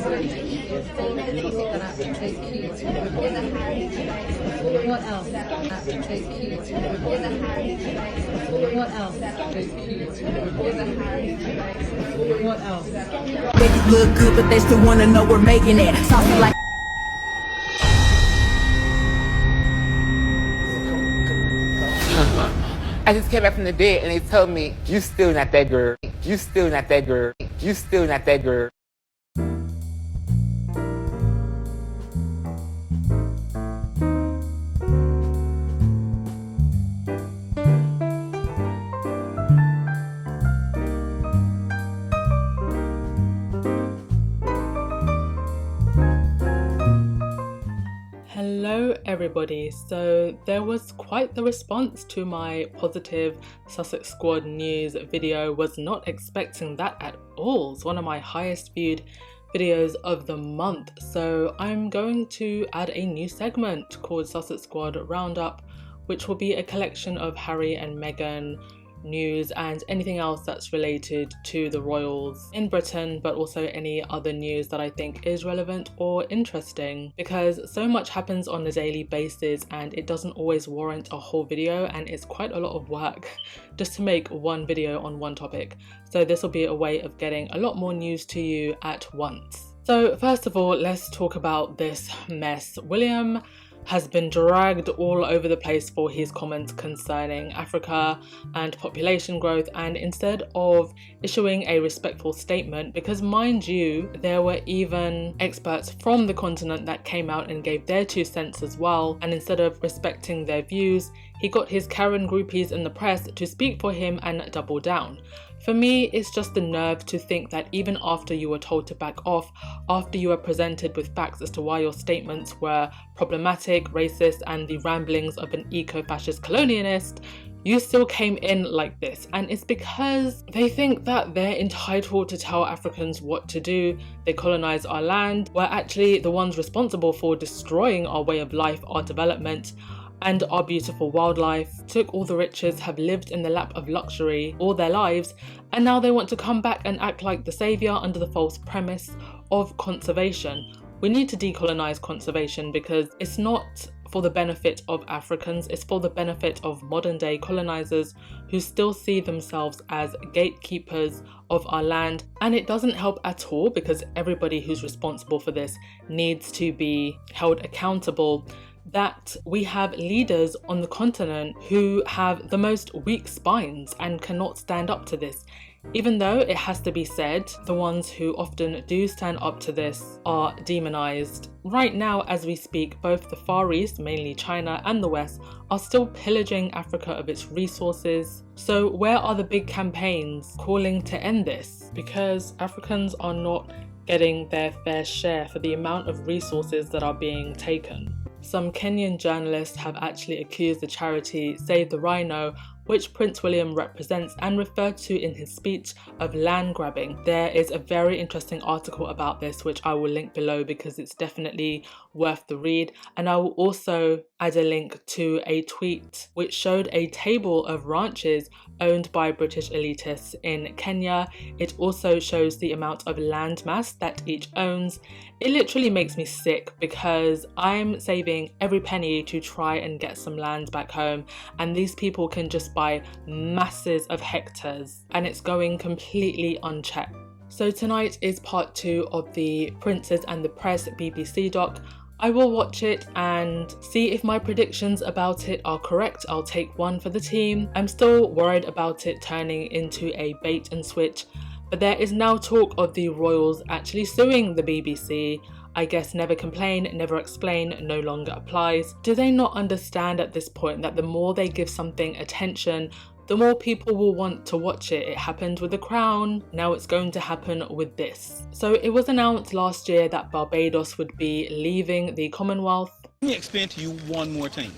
What else? What else? What else? Babies look good, but they still wanna know we're making it. Saucy like. I just came back from the dead and they told me, you still not that girl. You still not that girl. You still not that girl. Hello everybody, so there was quite the response to my positive Sussex Squad news video. Was not expecting that at all. It's one of my highest viewed videos of the month, so I'm going to add a new segment called Sussex Squad Roundup, which will be a collection of Harry and Meghan news and anything else that's related to the royals in Britain, but also any other news that I think is relevant or interesting, because so much happens on a daily basis and it doesn't always warrant a whole video, and it's quite a lot of work just to make one video on one topic. So this will be a way of getting a lot more news to you at once. So first of all, let's talk about this mess. William has been dragged all over the place for his comments concerning Africa and population growth, and instead of issuing a respectful statement, because mind you, there were even experts from the continent that came out and gave their 2 cents as well, and instead of respecting their views, he got his Karen groupies in the press to speak for him and double down. For me, it's just the nerve to think that even after you were told to back off, after you were presented with facts as to why your statements were problematic, racist, and the ramblings of an eco-fascist colonialist, you still came in like this. And it's because they think that they're entitled to tell Africans what to do. They colonize our land. We're actually the ones responsible for destroying our way of life, our development, and our beautiful wildlife. Took all the riches, have lived in the lap of luxury all their lives, and now they want to come back and act like the saviour under the false premise of conservation. We need to decolonize conservation because it's not for the benefit of Africans, it's for the benefit of modern day colonizers who still see themselves as gatekeepers of our land. And it doesn't help at all because everybody who's responsible for this needs to be held accountable, that we have leaders on the continent who have the most weak spines and cannot stand up to this. Even though it has to be said, the ones who often do stand up to this are demonized. Right now, as we speak, both the Far East, mainly China, and the West are still pillaging Africa of its resources. So where are the big campaigns calling to end this? Because Africans are not getting their fair share for the amount of resources that are being taken. Some Kenyan journalists have actually accused the charity Save the Rhino, which Prince William represents and referred to in his speech, of land grabbing. There is a very interesting article about this which I will link below because it's definitely worth the read, and I will also add a link to a tweet which showed a table of ranches owned by British elitists in Kenya. It also shows the amount of land mass that each owns. It literally makes me sick because I'm saving every penny to try and get some land back home, and these people can just buy masses of hectares and it's going completely unchecked. So tonight is part 2 of the Princes and the Press BBC doc. I will watch it and see if my predictions about it are correct. I'll take one for the team. I'm still worried about it turning into a bait and switch, but there is now talk of the royals actually suing the BBC. I guess never complain, never explain no longer applies. Do they not understand at this point that the more they give something attention, the more people will want to watch it? It happened with The Crown, now it's going to happen with this. So it was announced last year that Barbados would be leaving the Commonwealth. Let me explain to you one more time.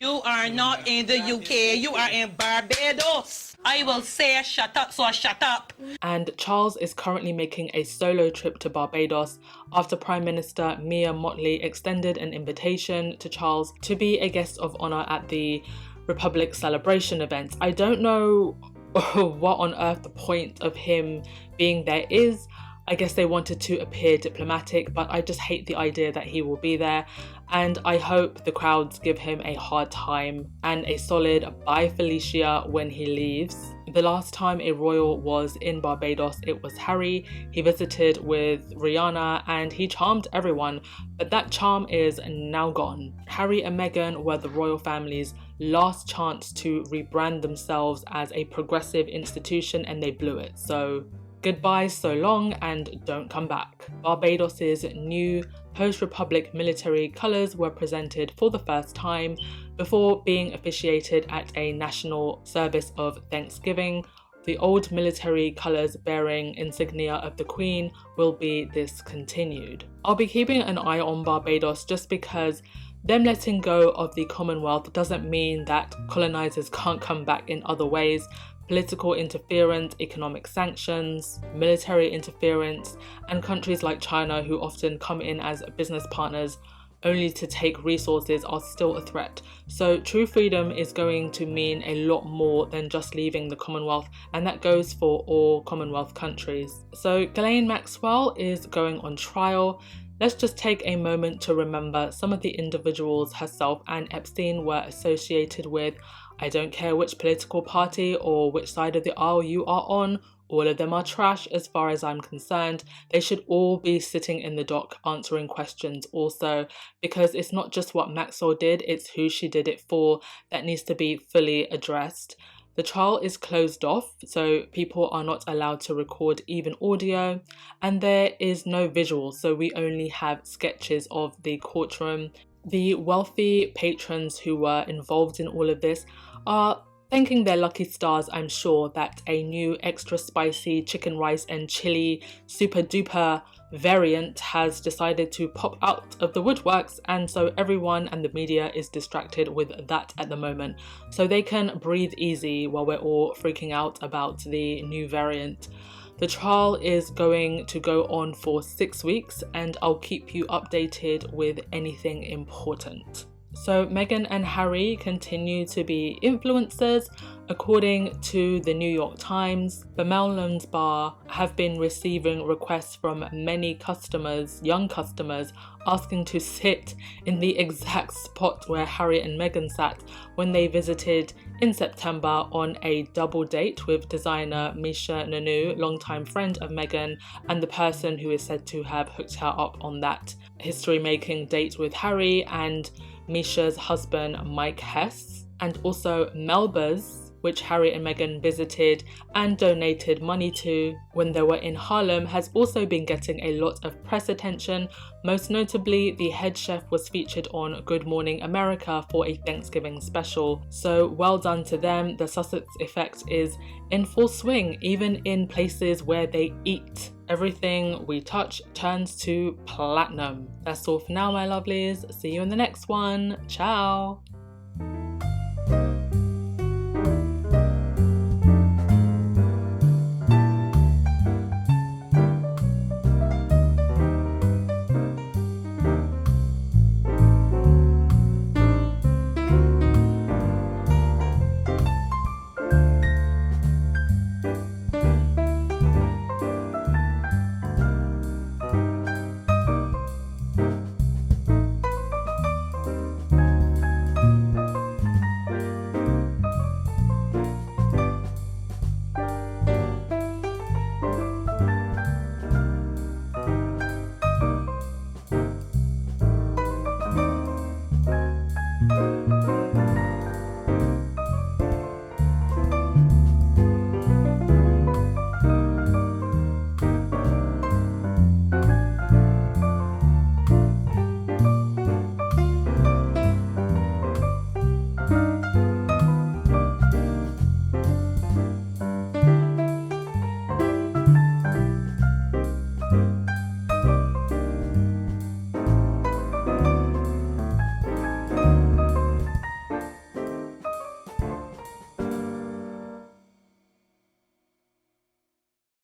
You are not in the UK, you are in Barbados. I will say shut up, so shut up. And Charles is currently making a solo trip to Barbados after Prime Minister Mia Mottley extended an invitation to Charles to be a guest of honour at the Republic celebration event. I don't know what on earth the point of him being there is. I guess they wanted to appear diplomatic, but I just hate the idea that he will be there, and I hope the crowds give him a hard time and a solid bye Felicia when he leaves. The last time a royal was in Barbados, it was Harry. He visited with Rihanna and he charmed everyone, but that charm is now gone. Harry and Meghan were the royal family's last chance to rebrand themselves as a progressive institution, and they blew it. So goodbye so long and don't come back. Barbados's new post-republic military colours were presented for the first time before being officiated at a national service of Thanksgiving. The old military colours bearing insignia of the Queen will be discontinued. I'll be keeping an eye on Barbados just because them letting go of the Commonwealth doesn't mean that colonisers can't come back in other ways. Political interference, economic sanctions, military interference, and countries like China, who often come in as business partners only to take resources, are still a threat. So true freedom is going to mean a lot more than just leaving the Commonwealth, and that goes for all Commonwealth countries. So Ghislaine Maxwell is going on trial. Let's just take a moment to remember some of the individuals herself and Epstein were associated with. I don't care which political party or which side of the aisle you are on, all of them are trash as far as I'm concerned. They should all be sitting in the dock answering questions also, because it's not just what Maxwell did, it's who she did it for that needs to be fully addressed. The trial is closed off, so people are not allowed to record even audio, and there is no visuals, so we only have sketches of the courtroom. The wealthy patrons who were involved in all of this are thanking their lucky stars, I'm sure, that a new extra spicy chicken rice and chili super duper variant has decided to pop out of the woodworks, and so everyone and the media is distracted with that at the moment, so they can breathe easy while we're all freaking out about the new variant. The trial is going to go on for 6 weeks, and I'll keep you updated with anything important. So Meghan and Harry continue to be influencers. According to the New York Times, the Melons Bar have been receiving requests from many customers, young customers, asking to sit in the exact spot where Harry and Meghan sat when they visited in September on a double date with designer Misha Nanu, longtime friend of Meghan, and the person who is said to have hooked her up on that history-making date with Harry, and Misha's husband Mike Hess, and also Melba's, which Harry and Meghan visited and donated money to when they were in Harlem, has also been getting a lot of press attention. Most notably, the head chef was featured on Good Morning America for a Thanksgiving special. So well done to them. The Sussex effect is in full swing, even in places where they eat. Everything we touch turns to platinum. That's all for now, my lovelies. See you in the next one. Ciao.